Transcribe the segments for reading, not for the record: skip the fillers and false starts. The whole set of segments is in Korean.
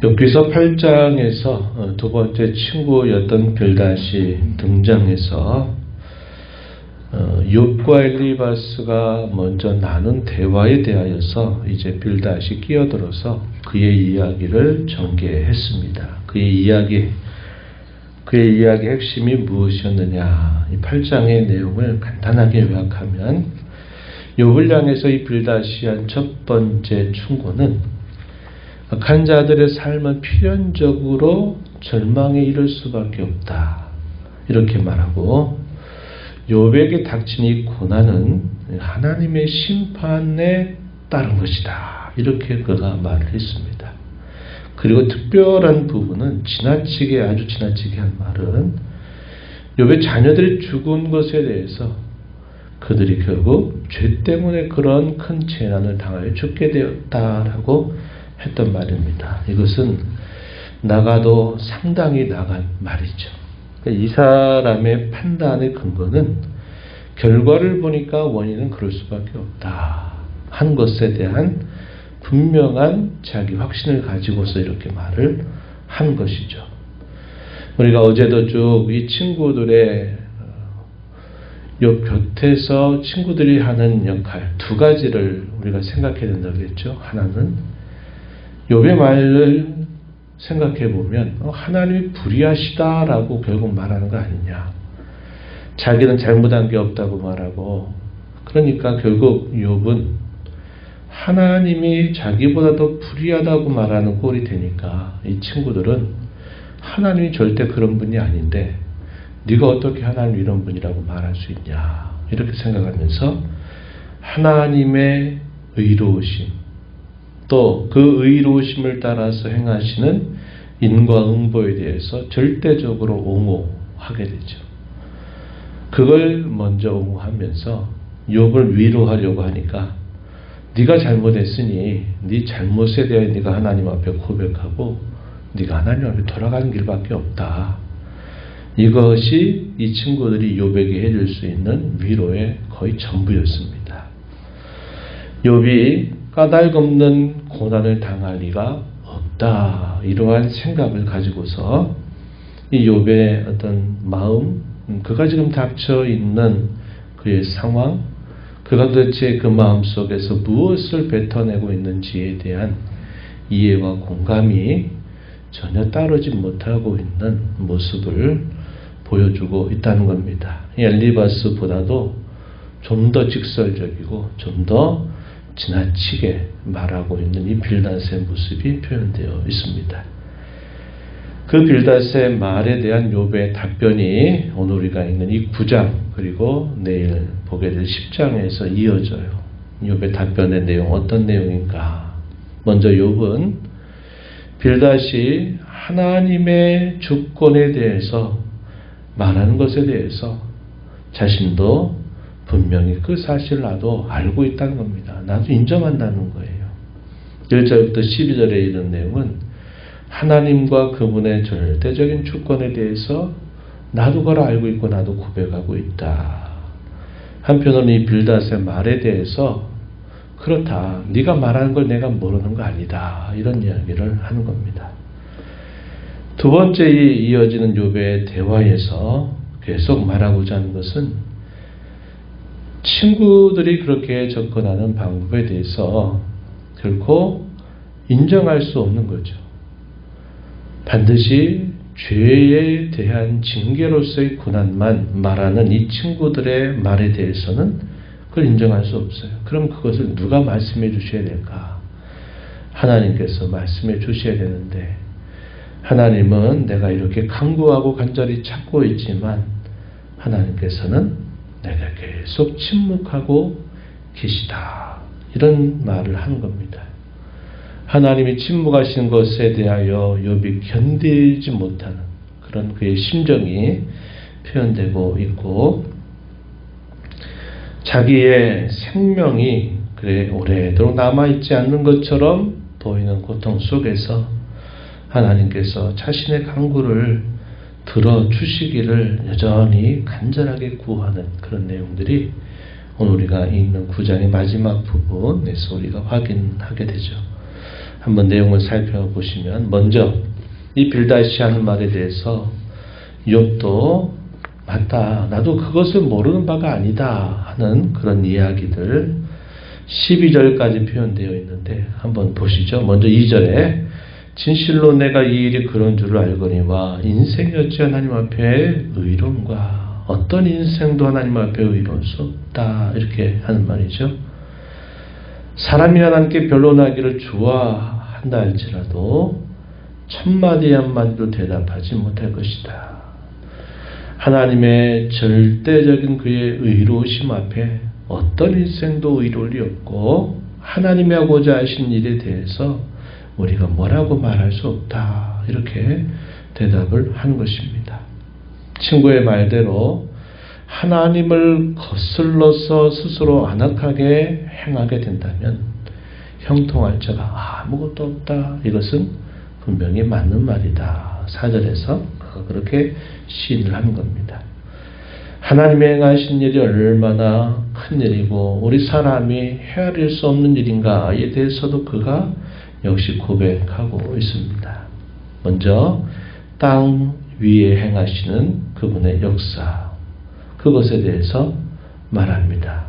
욥기서 8장에서 두 번째 친구였던 빌닷이 등장해서 욥과 엘리바스가 먼저 나눈 대화에 대하여서 이제 빌닷이 끼어들어서 그의 이야기를 전개했습니다. 그의 이야기의 핵심이 무엇이었느냐? 이 8장의 내용을 간단하게 요약하면 욥을 향해서 이 빌닷이 한 첫 번째 충고는 악한 자들의 삶은 필연적으로 절망에 이를 수밖에 없다. 이렇게 말하고 욥에게 닥친 이 고난은 하나님의 심판에 따른 것이다. 이렇게 그가 말을 했습니다. 그리고 특별한 부분은 아주 지나치게 한 말은 욥의 자녀들이 죽은 것에 대해서 그들이 결국 죄 때문에 그런 큰 재난을 당하여 죽게 되었다라고 했던 말입니다. 이것은 나가도 상당히 나간 말이죠. 이 사람의 판단의 근거는 결과를 보니까 원인은 그럴 수밖에 없다 한 것에 대한 분명한 자기 확신을 가지고서 이렇게 말을 한 것이죠. 우리가 어제도 쭉 이 친구들의 욥 곁에서 친구들이 하는 역할 두 가지를 우리가 생각해야 된다고 했죠. 하나는 욥의 말을 생각해 보면 하나님이 불의하시다라고 결국 말하는 거 아니냐. 자기는 잘못한 게 없다고 말하고 그러니까 결국 욥은 하나님이 자기보다 더 불의하다고 말하는 꼴이 되니까 이 친구들은 하나님이 절대 그런 분이 아닌데 네가 어떻게 하나님 이런 분이라고 말할 수 있냐 이렇게 생각하면서 하나님의 의로우심 또 그 의로우심을 따라서 행하시는 인과응보에 대해서 절대적으로 옹호하게 되죠. 그걸 먼저 옹호하면서 욥을 위로하려고 하니까 네가 잘못했으니 네 잘못에 대해 네가 하나님 앞에 고백하고 네가 하나님 앞에 돌아가는 길밖에 없다. 이것이 이 친구들이 욥에게 해줄 수 있는 위로의 거의 전부였습니다. 욥이 까닭없는 고난을 당할 리가 없다. 이러한 생각을 가지고서 이 욥의 어떤 마음, 그가 지금 닥쳐 있는 그의 상황, 그가 도대체 그 마음 속에서 무엇을 뱉어내고 있는지에 대한 이해와 공감이 전혀 따르지 못하고 있는 모습을 보여주고 있다는 겁니다. 엘리바스보다도 좀 더 직설적이고 좀 더 지나치게 말하고 있는 이 빌닷의 모습이 표현되어 있습니다. 그 빌닷의 말에 대한 욥의 답변이 오늘 우리가 읽는 이 9장 그리고 내일 보게 될 10장에서 이어져요. 욥의 답변의 내용 어떤 내용인가? 먼저 욥은 빌닷이 하나님의 주권에 대해서 말하는 것에 대해서 자신도 분명히 그 사실을 나도 알고 있다는 겁니다. 나도 인정한다는 거예요. 1절부터 12절에 이런 내용은 하나님과 그분의 절대적인 주권에 대해서 나도 그걸 알고 있고 나도 고백하고 있다. 한편으로는 이 빌닷의 말에 대해서 그렇다. 네가 말하는 걸 내가 모르는 거 아니다. 이런 이야기를 하는 겁니다. 두 번째 이어지는 욥의 대화에서 계속 말하고자 하는 것은 친구들이 그렇게 접근하는 방법에 대해서 결코 인정할 수 없는 거죠. 반드시 죄에 대한 징계로서의 고난만 말하는 이 친구들의 말에 대해서는 그걸 인정할 수 없어요. 그럼 그것을 누가 말씀해 주셔야 될까? 하나님께서 말씀해 주셔야 되는데 하나님은 내가 이렇게 간구하고 간절히 찾고 있지만 하나님께서는 내가 계속 침묵하고 계시다. 이런 말을 하는 겁니다. 하나님이 침묵하시는 것에 대하여 욥이 견디지 못하는 그런 그의 심정이 표현되고 있고 자기의 생명이 그래 오래도록 남아있지 않는 것처럼 보이는 고통 속에서 하나님께서 자신의 간구를 들어주시기를 여전히 간절하게 구하는 그런 내용들이 오늘 우리가 읽는 9장의 마지막 부분에서 우리가 확인하게 되죠. 한번 내용을 살펴보시면 먼저 이 빌닷이 하는 말에 대해서 욥도 맞다, 나도 그것을 모르는 바가 아니다 하는 그런 이야기들 12절까지 표현되어 있는데 한번 보시죠. 먼저 2절에 진실로 내가 이 일이 그런 줄을 알거니와 인생이 어찌 하나님 앞에 의로운가, 어떤 인생도 하나님 앞에 의로울 수 없다, 이렇게 하는 말이죠. 사람이 하나님께 변론하기를 좋아한다 할지라도 첫마디 한마디도 대답하지 못할 것이다. 하나님의 절대적인 그의 의로우심 앞에 어떤 인생도 의로울 리 없고 하나님이 하고자 하신 일에 대해서 우리가 뭐라고 말할 수 없다, 이렇게 대답을 하는 것입니다. 친구의 말대로 하나님을 거슬러서 스스로 안악하게 행하게 된다면 형통할 자가 아무것도 없다, 이것은 분명히 맞는 말이다. 4절에서 그렇게 시인을 하는 겁니다. 하나님이 행하신 일이 얼마나 큰 일이고 우리 사람이 헤아릴 수 없는 일인가에 대해서도 그가 역시 고백하고 있습니다. 먼저 땅 위에 행하시는 그분의 역사, 그것에 대해서 말합니다.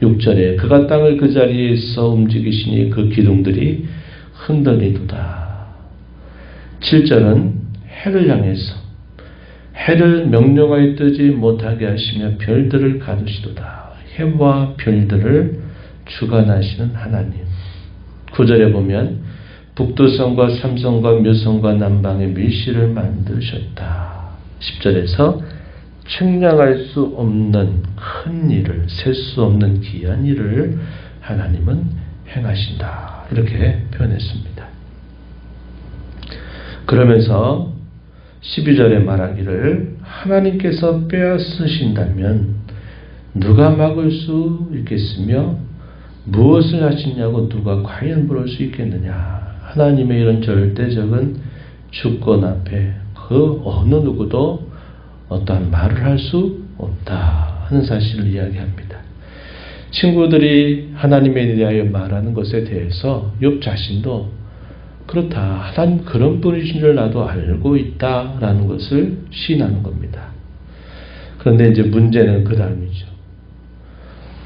6절에 그가 땅을 그 자리에서 움직이시니 그 기둥들이 흔들리도다. 7절은 해를 향해서 해를 명령하여 뜨지 못하게 하시며 별들을 가두시도다. 해와 별들을 주관하시는 하나님. 9절에 보면 북두성과 삼성과 묘성과 남방의 밀실을 만드셨다. 10절에서 측량할 수 없는 큰 일을, 셀 수 없는 귀한 일을 하나님은 행하신다, 이렇게 표현했습니다. 그러면서 12절에 말하기를 하나님께서 빼앗으신다면 누가 막을 수 있겠으며 무엇을 하시냐고 누가 과연 물을 수 있겠느냐. 하나님의 이런 절대적인 주권 앞에 그 어느 누구도 어떠한 말을 할 수 없다 하는 사실을 이야기합니다. 친구들이 하나님에 대하여 말하는 것에 대해서 욥 자신도 그렇다, 하나님 그런 분이신 줄 나도 알고 있다라는 것을 시인하는 겁니다. 그런데 이제 문제는 그 다음이죠.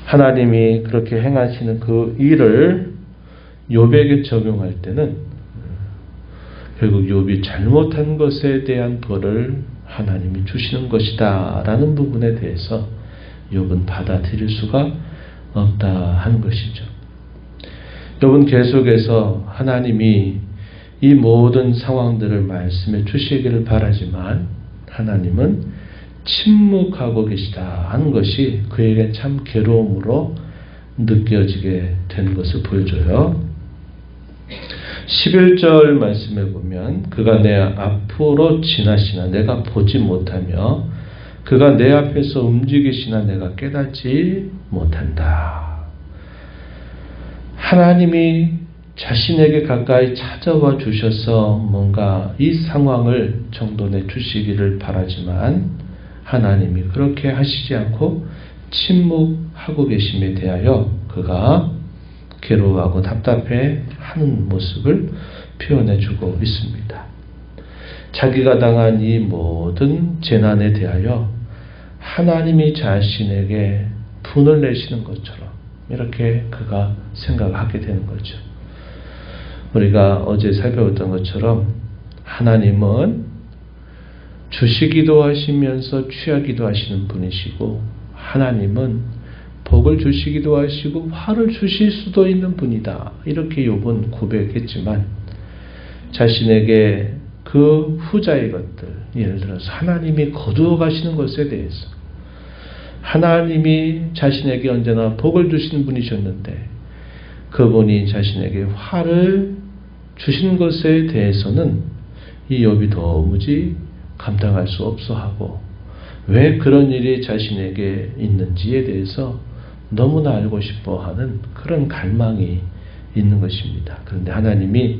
하나님이 그렇게 행하시는 그 일을 욥에게 적용할 때는 결국 욥이 잘못한 것에 대한 벌을 하나님이 주시는 것이다 라는 부분에 대해서 욥은 받아들일 수가 없다 하는 것이죠. 욥은 계속해서 하나님이 이 모든 상황들을 말씀해 주시기를 바라지만 하나님은 침묵하고 계시다 하는 것이 그에게 참 괴로움으로 느껴지게 된 것을 보여줘요. 11절 말씀에 보면 그가 내 앞으로 지나시나 내가 보지 못하며 그가 내 앞에서 움직이시나 내가 깨닫지 못한다. 하나님이 자신에게 가까이 찾아와 주셔서 뭔가 이 상황을 정돈해 주시기를 바라지만 하나님이 그렇게 하시지 않고 침묵하고 계심에 대하여 그가 괴로워하고 답답해 하는 모습을 표현해 주고 있습니다. 자기가 당한 이 모든 재난에 대하여 하나님이 자신에게 분을 내시는 것처럼 이렇게 그가 생각하게 되는 거죠. 우리가 어제 살펴봤던 것처럼 하나님은 주시기도 하시면서 취하기도 하시는 분이시고 하나님은 복을 주시기도 하시고 화를 주실 수도 있는 분이다. 이렇게 욥은 고백했지만 자신에게 그 후자의 것들, 예를 들어서 하나님이 거두어 가시는 것에 대해서 하나님이 자신에게 언제나 복을 주시는 분이셨는데 그분이 자신에게 화를 주신 것에 대해서는 이 욥이 도무지 감당할 수 없어 하고 왜 그런 일이 자신에게 있는지에 대해서 너무나 알고 싶어 하는 그런 갈망이 있는 것입니다. 그런데 하나님이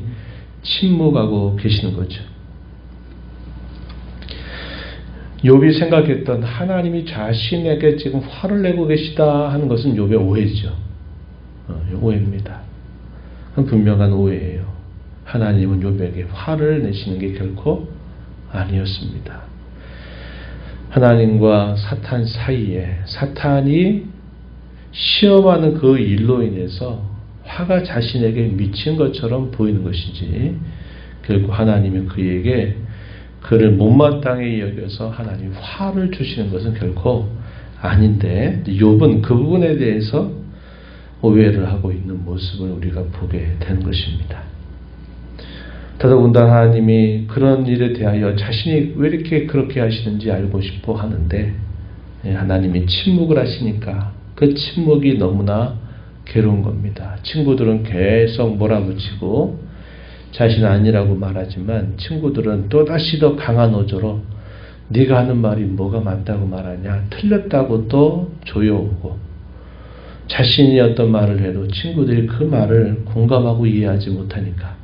침묵하고 계시는 거죠. 욥이 생각했던 하나님이 자신에게 지금 화를 내고 계시다 하는 것은 욥의 오해죠. 오해입니다. 분명한 오해예요. 하나님은 욥에게 화를 내시는 게 결코 아니었습니다. 하나님과 사탄 사이에 사탄이 시험하는 그 일로 인해서 화가 자신에게 미친 것처럼 보이는 것이지 결국 하나님이 그에게 그를 못마땅히 여겨서 하나님 화를 주시는 것은 결코 아닌데 욥은 그 부분에 대해서 오해를 하고 있는 모습을 우리가 보게 되는 것입니다. 더더군다나 하나님이 그런 일에 대하여 자신이 왜 이렇게 그렇게 하시는지 알고 싶어 하는데 하나님이 침묵을 하시니까 그 침묵이 너무나 괴로운 겁니다. 친구들은 계속 몰아붙이고 자신 아니라고 말하지만 친구들은 또다시 더 강한 어조로 네가 하는 말이 뭐가 맞다고 말하냐, 틀렸다고 또 조여오고 자신이 어떤 말을 해도 친구들이 그 말을 공감하고 이해하지 못하니까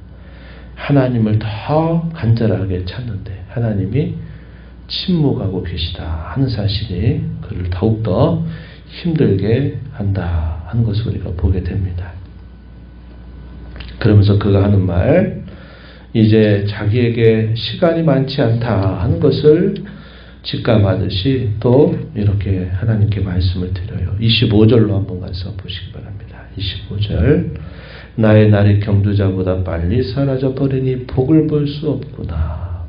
하나님을 더 간절하게 찾는데 하나님이 침묵하고 계시다 하는 사실이 그를 더욱더 힘들게 한다 하는 것을 우리가 보게 됩니다. 그러면서 그가 하는 말, 이제 자기에게 시간이 많지 않다 하는 것을 직감하듯이 또 이렇게 하나님께 말씀을 드려요. 25절로 한번 가서 보시기 바랍니다. 25절, 나의 날이 경주자보다 빨리 사라져 버리니 복을 볼 수 없구나.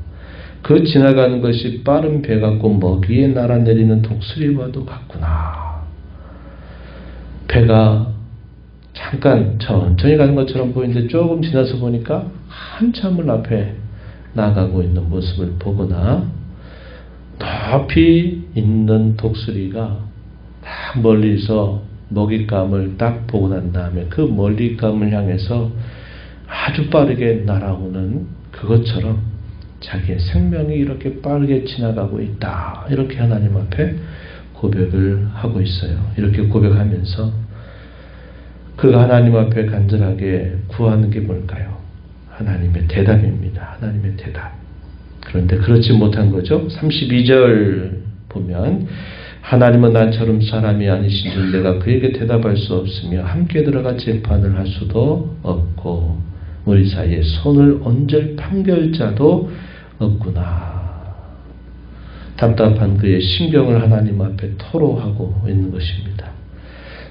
그 지나가는 것이 빠른 배 같고 먹이에 날아내리는 독수리와도 같구나. 배가 잠깐 천천히 가는 것처럼 보이는데 조금 지나서 보니까 한참을 앞에 나가고 있는 모습을 보거나 높이 있는 독수리가 딱 멀리서 먹잇감을 딱 보고 난 다음에 그 먹잇감을 향해서 아주 빠르게 날아오는 그것처럼 자기의 생명이 이렇게 빠르게 지나가고 있다. 이렇게 하나님 앞에 고백을 하고 있어요. 이렇게 고백하면서 그가 하나님 앞에 간절하게 구하는 게 뭘까요? 하나님의 대답입니다. 하나님의 대답. 그런데 그렇지 못한 거죠. 32절 보면 하나님은 나처럼 사람이 아니신 줄 내가 그에게 대답할 수 없으며 함께 들어가 재판을 할 수도 없고 우리 사이에 손을 얹을 판결자도 없구나. 답답한 그의 심경을 하나님 앞에 토로하고 있는 것입니다.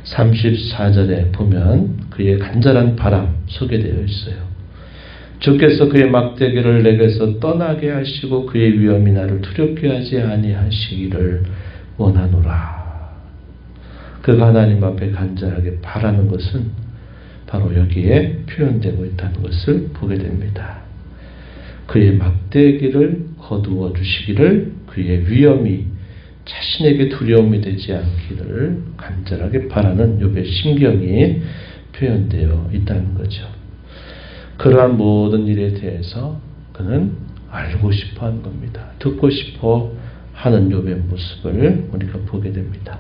34절에 보면 그의 간절한 바람 소개되어 있어요. 주께서 그의 막대기를 내게서 떠나게 하시고 그의 위험이 나를 두렵게 하지 아니하시기를 원하노라. 그가 하나님 앞에 간절하게 바라는 것은 바로 여기에 표현되고 있다는 것을 보게 됩니다. 그의 막대기를 거두어 주시기를, 그의 위험이 자신에게 두려움이 되지 않기를 간절하게 바라는 욥의 심경이 표현되어 있다는 거죠. 그러한 모든 일에 대해서 그는 알고 싶어 하는 겁니다. 듣고 싶어 하는 욥의 모습을 우리가 보게 됩니다.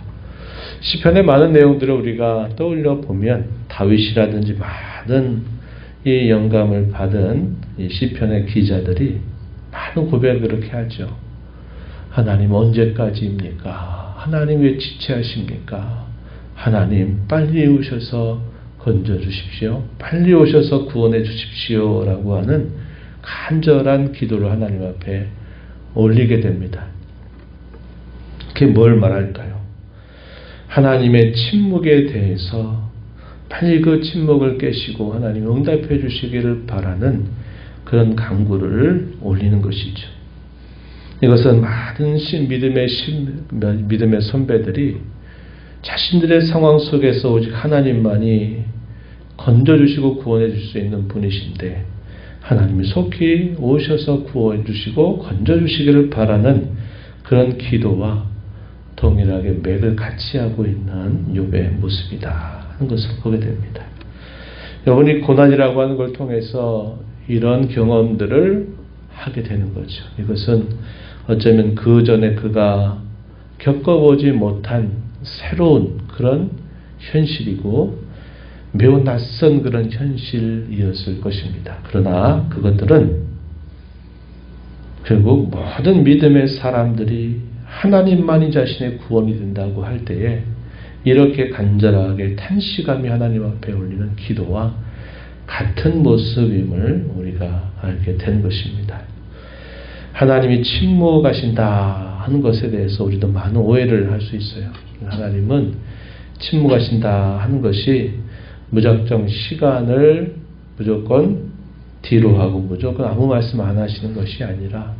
시편의 많은 내용들을 우리가 떠올려 보면 다윗이라든지 많은 이 영감을 받은 이 시편의 기자들이 많은 고백을 그렇게 하죠. 하나님 언제까지입니까? 하나님 왜 지체하십니까? 하나님 빨리 오셔서 건져주십시오. 빨리 오셔서 구원해 주십시오. 라고 하는 간절한 기도를 하나님 앞에 올리게 됩니다. 그게 뭘 말할까요? 하나님의 침묵에 대해서 빨리 그 침묵을 깨시고 하나님 응답해 주시기를 바라는 그런 간구를 올리는 것이죠. 이것은 많은 믿음의 선배들이 자신들의 상황 속에서 오직 하나님만이 건져주시고 구원해 줄 수 있는 분이신데 하나님이 속히 오셔서 구원해 주시고 건져주시기를 바라는 그런 기도와 동일하게 맥을 같이 하고 있는 욥의 모습이다 하는 것을 보게 됩니다. 여러분이 고난이라고 하는 걸 통해서 이런 경험들을 하게 되는 거죠. 이것은 어쩌면 그 전에 그가 겪어보지 못한 새로운 그런 현실이고 매우 낯선 그런 현실이었을 것입니다. 그러나 그것들은 결국 모든 믿음의 사람들이 하나님만이 자신의 구원이 된다고 할 때에 이렇게 간절하게 탄식하며 하나님 앞에 올리는 기도와 같은 모습임을 우리가 알게 된 것입니다. 하나님이 침묵하신다 하는 것에 대해서 우리도 많은 오해를 할 수 있어요. 하나님은 침묵하신다 하는 것이 무작정 시간을 무조건 뒤로 하고 무조건 아무 말씀 안 하시는 것이 아니라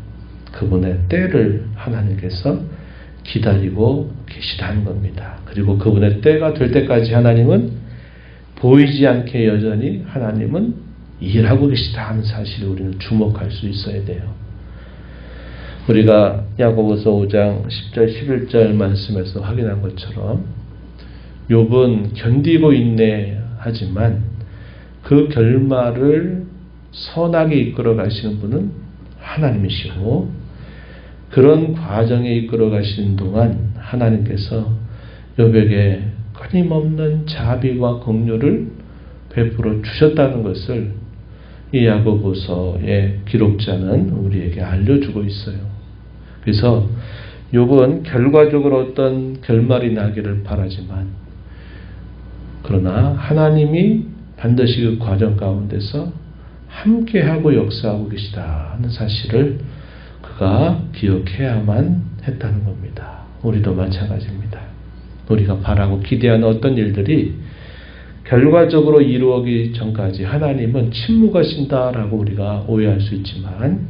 그분의 때를 하나님께서 기다리고 계시다는 겁니다. 그리고 그분의 때가 될 때까지 하나님은 보이지 않게 여전히 하나님은 일하고 계시다 하는 사실을 우리는 주목할 수 있어야 돼요. 우리가 야고보서 5장 10절 11절 말씀에서 확인한 것처럼 욥은 견디고 인내하지만 그 결말을 선하게 이끌어 가시는 분은 하나님이시고 그런 과정에 이끌어 가시는 동안 하나님께서 욥에게 끊임없는 자비와 긍휼을 베풀어 주셨다는 것을 이 야고보서의 기록자는 우리에게 알려주고 있어요. 그래서 욥은 결과적으로 어떤 결말이 나기를 바라지만 그러나 하나님이 반드시 그 과정 가운데서 함께하고 역사하고 계시다 하는 사실을 그가 기억해야만 했다는 겁니다. 우리도 마찬가지입니다. 우리가 바라고 기대하는 어떤 일들이 결과적으로 이루어지기 전까지 하나님은 침묵하신다라고 우리가 오해할 수 있지만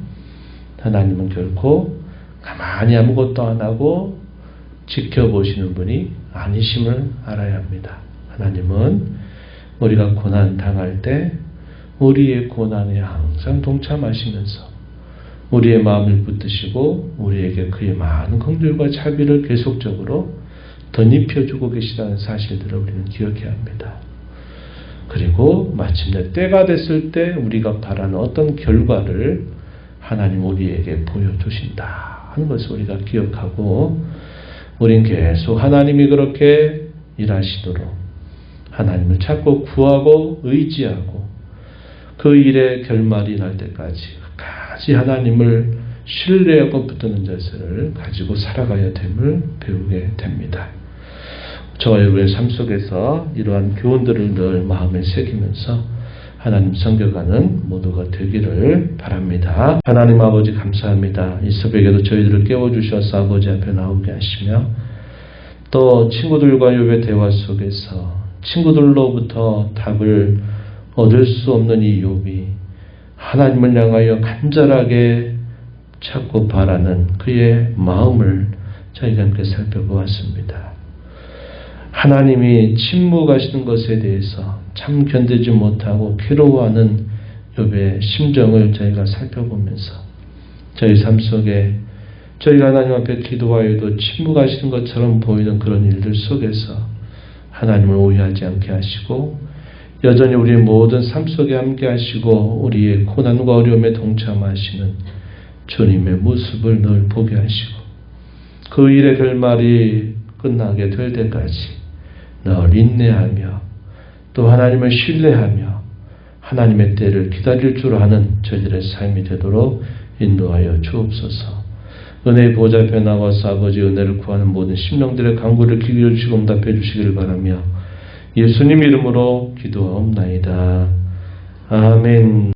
하나님은 결코 가만히 아무것도 안 하고 지켜보시는 분이 아니심을 알아야 합니다. 하나님은 우리가 고난 당할 때 우리의 고난에 항상 동참하시면서 우리의 마음을 붙드시고 우리에게 그의 많은 긍휼과 자비를 계속적으로 덧입혀주고 계시다는 사실들을 우리는 기억해야 합니다. 그리고 마침내 때가 됐을 때 우리가 바라는 어떤 결과를 하나님 우리에게 보여주신다 하는 것을 우리가 기억하고 우린 계속 하나님이 그렇게 일하시도록 하나님을 찾고 구하고 의지하고 그 일의 결말이 날 때까지 끝까지 하나님을 신뢰하고 붙드는 자세를 가지고 살아가야 됨을 배우게 됩니다. 저와 여러분의 삶 속에서 이러한 교훈들을 늘 마음에 새기면서 하나님 섬겨가는 모두가 되기를 바랍니다. 하나님 아버지 감사합니다. 이 새벽에도 저희들을 깨워주셔서 아버지 앞에 나오게 하시며 또 친구들과 욥의 대화 속에서 친구들로부터 답을 얻을 수 없는 이 욥이 하나님을 향하여 간절하게 찾고 바라는 그의 마음을 저희가 함께 살펴보았습니다. 하나님이 침묵하시는 것에 대해서 참 견디지 못하고 괴로워하는 욥의 심정을 저희가 살펴보면서 저희 삶 속에 저희가 하나님 앞에 기도하여도 침묵하시는 것처럼 보이는 그런 일들 속에서 하나님을 오해하지 않게 하시고 여전히 우리의 모든 삶 속에 함께 하시고 우리의 고난과 어려움에 동참하시는 주님의 모습을 늘 보게 하시고 그 일의 결말이 끝나게 될 때까지 늘 인내하며 또 하나님을 신뢰하며 하나님의 때를 기다릴 줄 아는 저희들의 삶이 되도록 인도하여 주옵소서. 은혜의 보좌 앞에 나와서 아버지 은혜를 구하는 모든 심령들의 간구를 귀 기울여 주시고 응답해 주시기를 바라며 예수님 이름으로 기도하옵나이다. 아멘.